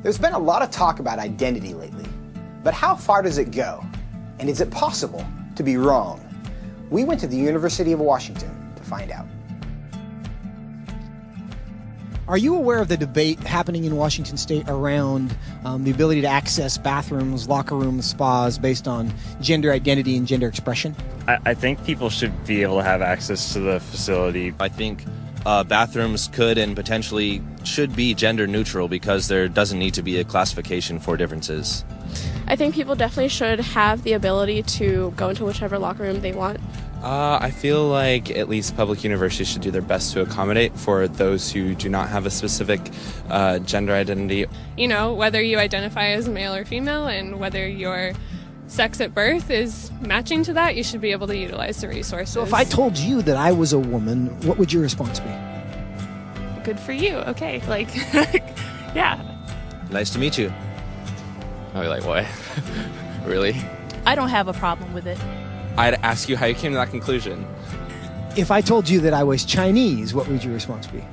There's been a lot of talk about identity lately, but how far does it go? And is it possible to be wrong? We went to the University of Washington to find out. Are you aware of the debate happening in Washington State around the ability to access bathrooms, locker rooms, spas based on gender identity and gender expression? I think people should be able to have access to the facility. I think bathrooms could and potentially should be gender neutral because there doesn't need to be a classification for differences. I think people definitely should have the ability to go into whichever locker room they want. I feel like at least public universities should do their best to accommodate for those who do not have a specific gender identity. You know, whether you identify as male or female and whether your sex at birth is matching to that, you should be able to utilize the resources. So if I told you that I was a woman, what would your response be? Good for you. Okay. Like, yeah. Nice to meet you. I'd be like, what? Really? I don't have a problem with it. I'd ask you how you came to that conclusion. If I told you that I was Chinese, what would your response be?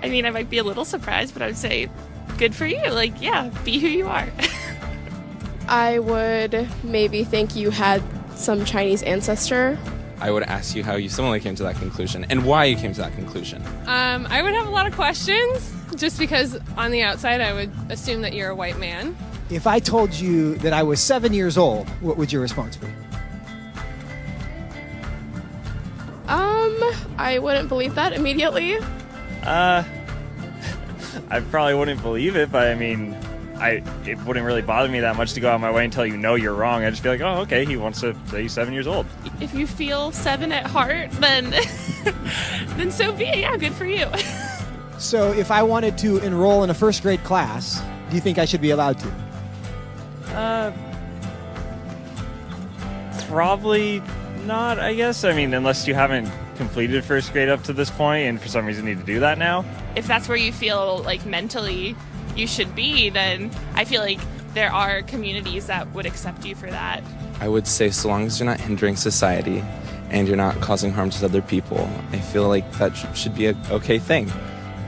I mean, I might be a little surprised, but I would say, good for you. Like, yeah, be who you are. I would maybe think you had some Chinese ancestor. I would ask you how you similarly came to that conclusion and why you came to that conclusion. I would have a lot of questions just because on the outside I would assume that you're a white man. If I told you that I was 7 years old, what would your response be? I wouldn't believe that immediately. I probably wouldn't believe it, but I mean, it wouldn't really bother me that much to go out of my way and tell you, no, you're wrong. I'd just be like, oh, okay, he wants to say he's 7 years old. If you feel 7 at heart, then then so be it. Yeah, good for you. So if I wanted to enroll in a first grade class, do you think I should be allowed to? Probably not, I guess. I mean, unless you haven't completed first grade up to this point and for some reason need to do that now. If that's where you feel like mentally you should be, then I feel like there are communities that would accept you for that. I would say so long as you're not hindering society and you're not causing harm to other people, I feel like that should be an okay thing.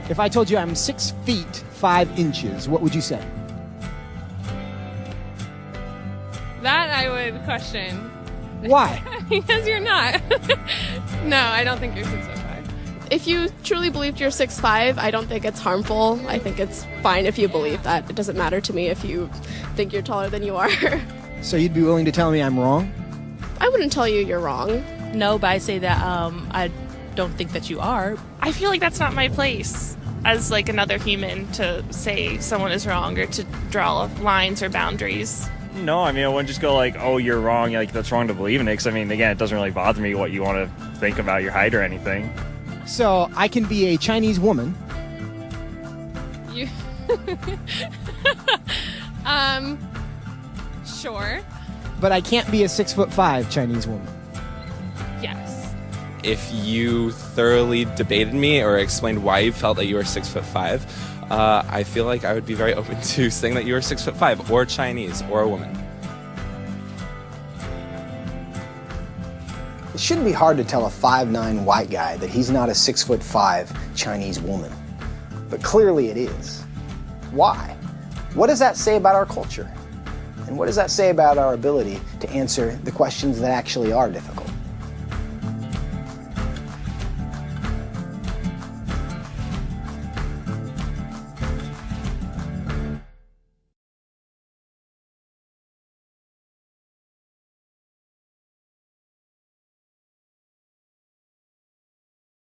If I told you I'm 6 feet 5 inches, what would you say? That I would question. Why? Because you're not. No, I don't think you're 6'5". If you truly believed you're 6'5", I don't think it's harmful. I think it's fine if you believe that. It doesn't matter to me if you think you're taller than you are. So you'd be willing to tell me I'm wrong? I wouldn't tell you you're wrong. No, but I say that I don't think that you are. I feel like that's not my place as like another human to say someone is wrong or to draw lines or boundaries. No, I mean, I wouldn't just go like, oh, you're wrong, like that's wrong to believe in it, because I mean, again, it doesn't really bother me what you want to think about your height or anything. So I can be a Chinese woman. You sure. But I can't be a 6'5" Chinese woman. Yes. If you thoroughly debated me or explained why you felt that you were 6'5", I feel like I would be very open to saying that you were 6'5", or Chinese, or a woman. It shouldn't be hard to tell a 5'9" white guy that he's not a 6'5" Chinese woman. But clearly it is. Why? What does that say about our culture? And what does that say about our ability to answer the questions that actually are difficult?